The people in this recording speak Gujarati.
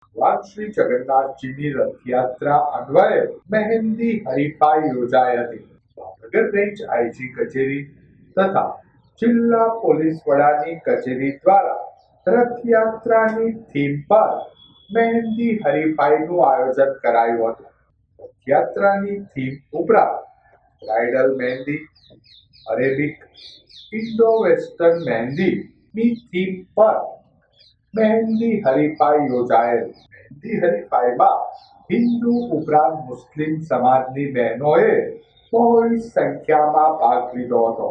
ભગવાન શ્રી જગન્નાથજીની રથયાત્રા અન્વયે મહેંદી હરીફાઈ યોજાઈ હતી. ભાવનગર રેન્જ આઈજી કચેરી તથા જિલ્લા પોલીસ વડાની કચેરી દ્વારા રથયાત્રાની થીમ પર મહેંદી હરીફાઈનું આયોજન કરાયું હતું. રથયાત્રાની થીમ ઉપરાંત બ્રાઇડલ મહેંદી, અરેબિક, ઇન્ડો વેસ્ટર્ન મહેંદીની થીમ પર મહેંદી હરીફાઈ યોજાયેલ. મહેંદી હરીફાઈમાં હિન્દુ ઉપરાંત મુસ્લિમ સમાજની બહેનોએ બહોળી સંખ્યામાં ભાગ લીધો હતો.